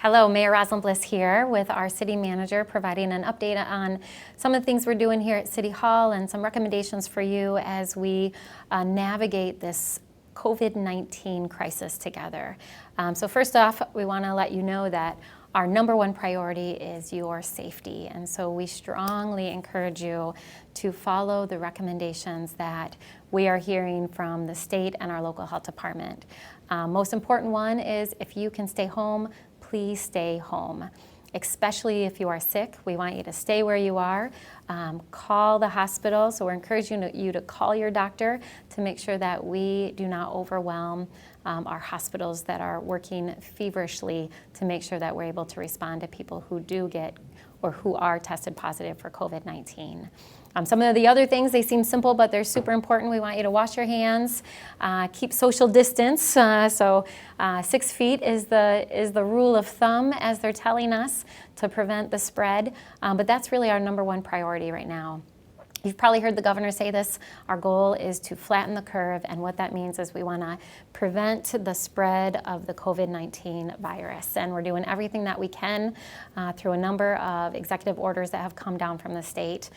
Hello, Mayor Rosalynn Bliss here with our city manager providing an update on some of the things we're doing here at City Hall and some recommendations for you as we navigate this COVID-19 crisis together. So first off, we want to let you know that our number one priority is your safety, and so we strongly encourage you to follow the recommendations that we are hearing from the state and our local health department. Most important one is if you can stay home, please stay home. Especially if you are sick, we want you to stay where you are. Call the hospital, so we're encouraging you to call your doctor to make sure that we do not overwhelm our hospitals that are working feverishly to make sure that we're able to respond to people who do get or who are tested positive for COVID-19. Some of the other things, they seem simple, but they're super important. We want you to wash your hands, keep social distance. So 6 feet is the rule of thumb, as they're telling us, to prevent the spread. But that's really our number one priority right now. You've probably heard the governor say this. Our goal is to flatten the curve, and what that means is we want to prevent the spread of the COVID-19 virus. And we're doing everything that we can through a number of executive orders that have come down from the state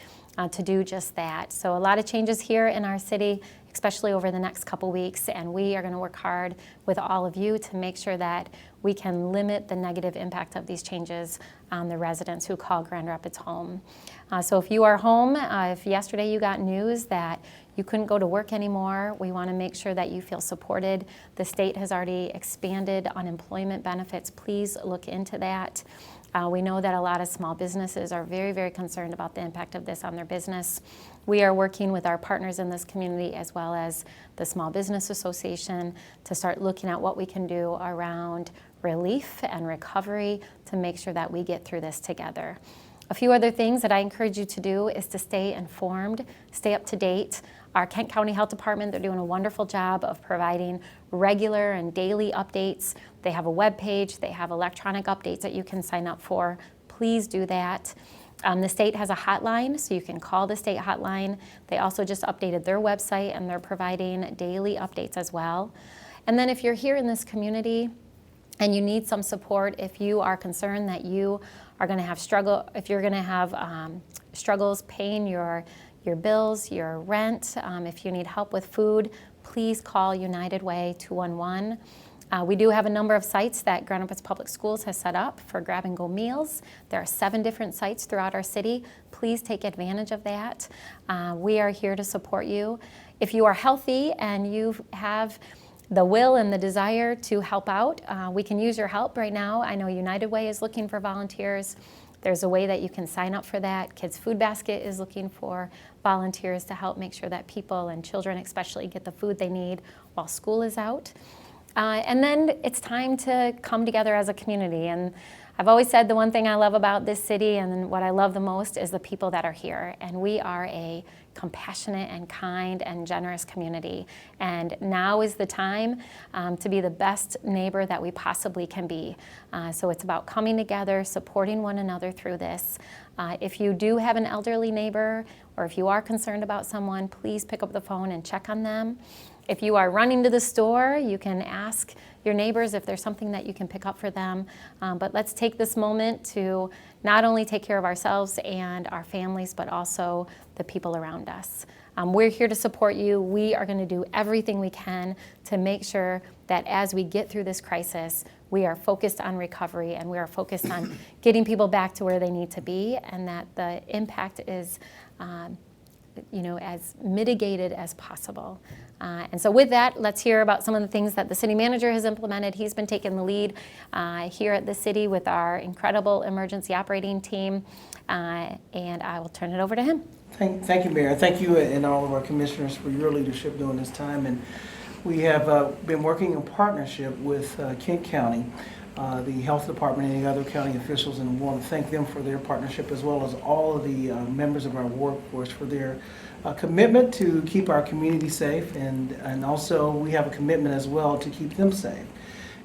to do just that. So a lot of changes here in our city, especially over the next couple weeks, and we are going to work hard with all of you to make sure that we can limit the negative impact of these changes on the residents who call Grand Rapids home. So if you are home, if yesterday you got news that you couldn't go to work anymore, we want to make sure that you feel supported. The state has already expanded unemployment benefits. Please look into that. We know that a lot of small businesses are very, very concerned about the impact of this on their business. We are working with our partners in this community as well as the Small Business Association to start looking at what we can do around relief and recovery to make sure that we get through this together. A few other things that I encourage you to do is to stay informed, stay up to date. Our Kent County Health Department, they're doing a wonderful job of providing regular and daily updates. They have a web page, they have electronic updates that you can sign up for. Please do that. The state has a hotline, so you can call the state hotline. They also just updated their website, and they're providing daily updates as well. And then if you're here in this community and you need some support, if you are concerned that you are going to have if you're going to have struggles paying your bills, your rent, if you need help with food, please call United Way 211. We do have a number of sites that Grand Rapids Public Schools has set up for grab-and-go meals. There are 7 different sites throughout our city. Please take advantage of that. We are here to support you. If you are healthy and you have the will and the desire to help out, we can use your help right now. I know United Way is looking for volunteers. There's a way that you can sign up for that. Kids Food Basket is looking for volunteers to help make sure that people and children especially get the food they need while school is out. And then it's time to come together as a community. And I've always said the one thing I love about this city and what I love the most is the people that are here. And we are a compassionate and kind and generous community. And now is the time to be the best neighbor that we possibly can be. So it's about coming together, supporting one another through this. If you do have an elderly neighbor, or if you are concerned about someone, please pick up the phone and check on them. If you are running to the store, you can ask your neighbors if there's something that you can pick up for them. But let's take this moment to not only take care of ourselves and our families, but also the people around us. We're here to support you. We are going to do everything we can to make sure that as we get through this crisis, we are focused on recovery and we are focused on getting people back to where they need to be, and that the impact is as mitigated as possible. And so with that, let's hear about some of the things that the city manager has implemented. He's been taking the lead here at the city with our incredible emergency operating team, and I will turn it over to him. Thank you, Mayor. Thank you and all of our commissioners for your leadership during this time. And we have been working in partnership with Kent County, the health department and the other county officials, and we want to thank them for their partnership, as well as all of the members of our workforce for their commitment to keep our community safe, and also we have a commitment as well to keep them safe.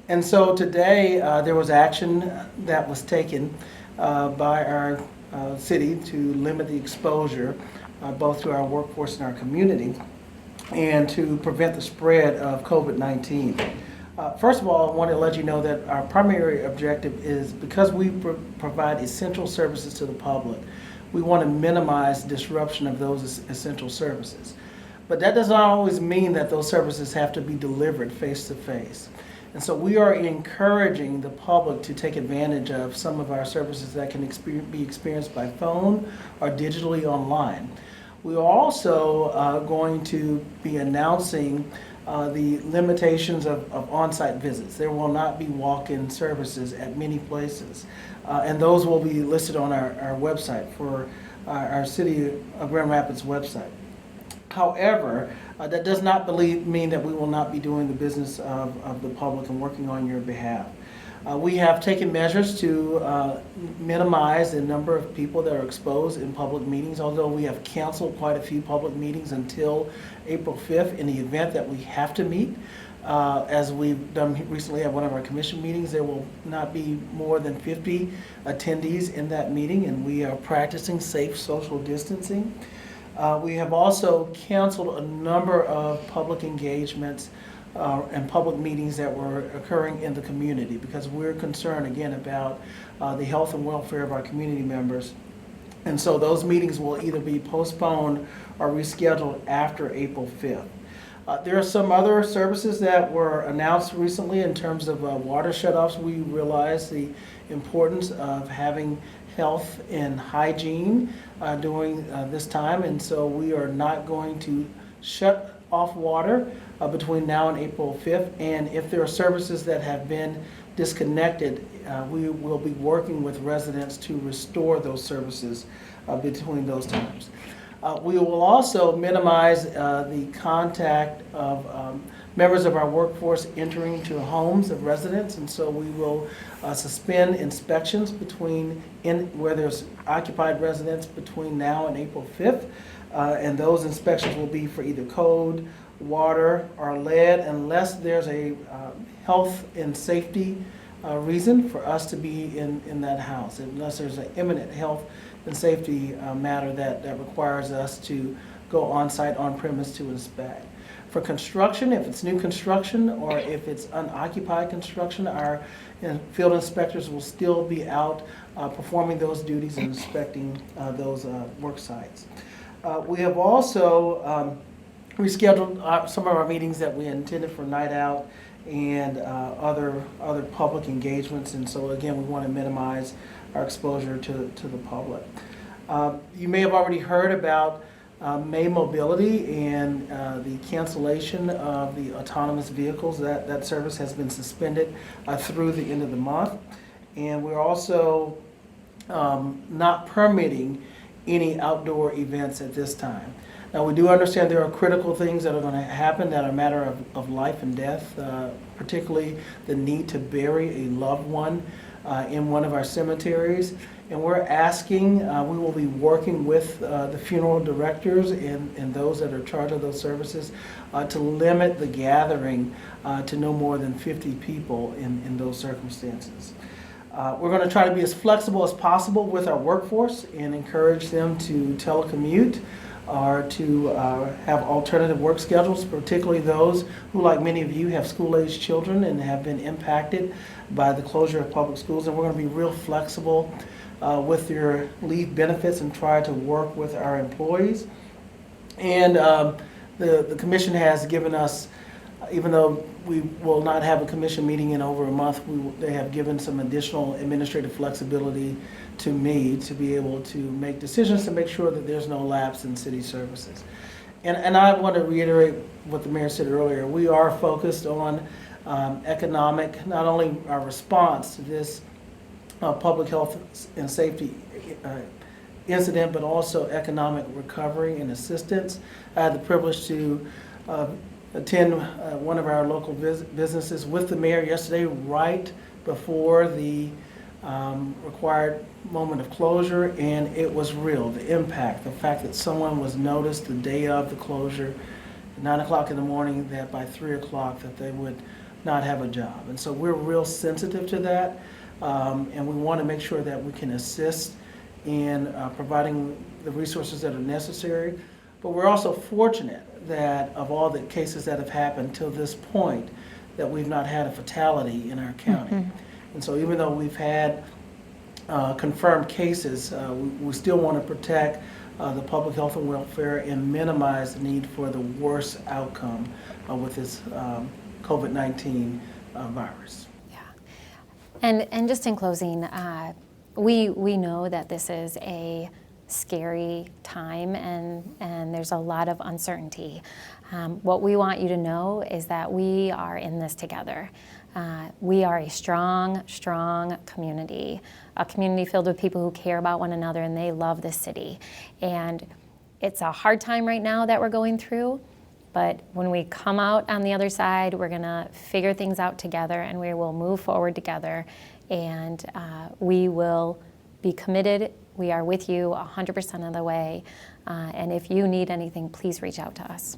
And so today there was action that was taken by our city to limit the exposure both to our workforce and our community, and to prevent the spread of COVID-19. First of all, I want to let you know that our primary objective is because we provide essential services to the public, we want to minimize disruption of those essential services. But that does not always mean that those services have to be delivered face to face. And so we are encouraging the public to take advantage of some of our services that can be experienced by phone or digitally online. We are also going to be announcing the limitations of on-site visits. There will not be walk-in services at many places. And those will be listed on our website for our City of Grand Rapids website. However, that does not mean that we will not be doing the business of the public and working on your behalf. We have taken measures to minimize the number of people that are exposed in public meetings, although we have canceled quite a few public meetings until April 5th in the event that we have to meet. As we've done recently at one of our commission meetings, there will not be more than 50 attendees in that meeting, and we are practicing safe social distancing. We have also canceled a number of public engagements and public meetings that were occurring in the community because we're concerned, again, about the health and welfare of our community members. And so those meetings will either be postponed or rescheduled after April 5th. There are some other services that were announced recently in terms of water shutoffs. We realize the importance of having health and hygiene during this time, and so we are not going to shut off water between now and April 5th. And if there are services that have been disconnected, we will be working with residents to restore those services between those times. We will also minimize the contact of members of our workforce entering into homes of residents, and so we will suspend inspections where there's occupied residents between now and April 5th, and those inspections will be for either code, water, or lead, unless there's a health and safety reason for us to be in that house, unless there's an imminent health and safety matter that requires us to go on-site, on-premise to inspect. For construction, if it's new construction or if it's unoccupied construction, our field inspectors will still be out performing those duties and inspecting those work sites. We have also rescheduled some of our meetings that we intended for night out and other public engagements, and so again, we want to minimize our exposure to the public. You may have already heard about May Mobility and the cancellation of the autonomous vehicles. That service has been suspended through the end of the month. And we're also not permitting any outdoor events at this time. Now, we do understand there are critical things that are going to happen that are a matter of life and death, particularly the need to bury a loved one in one of our cemeteries. And we're asking, we will be working with the funeral directors and those that are in charge of those services to limit the gathering to no more than 50 people in those circumstances. We're going to try to be as flexible as possible with our workforce and encourage them to telecommute or to have alternative work schedules, particularly those who, like many of you, have school-aged children and have been impacted by the closure of public schools. And we're going to be real flexible with your leave benefits and try to work with our employees. And the commission has given us, even though we will not have a commission meeting in over a month, they have given some additional administrative flexibility to me to be able to make decisions to make sure that there's no lapse in city services. And I want to reiterate what the mayor said earlier. We are focused on economic, not only our response to this public health and safety incident, but also economic recovery and assistance. I had the privilege to attend one of our local businesses with the mayor yesterday, right before the required moment of closure, and it was real. The impact, the fact that someone was noticed the day of the closure, at 9 o'clock in the morning, that by 3 o'clock that they would not have a job. And so we're real sensitive to that, and we want to make sure that we can assist in providing the resources that are necessary. But we're also fortunate that of all the cases that have happened till this point, that we've not had a fatality in our county. And so even though we've had confirmed cases, we still want to protect the public health and welfare and minimize the need for the worst outcome with this COVID-19 virus. Yeah. And just in closing, we know that this is a scary time and there's a lot of uncertainty. What we want you to know is that we are in this together. We are a strong, strong community, a community filled with people who care about one another and they love this city. And it's a hard time right now that we're going through, but when we come out on the other side, we're gonna figure things out together and we will move forward together, and we will be committed. We are with you 100% of the way. And if you need anything, please reach out to us.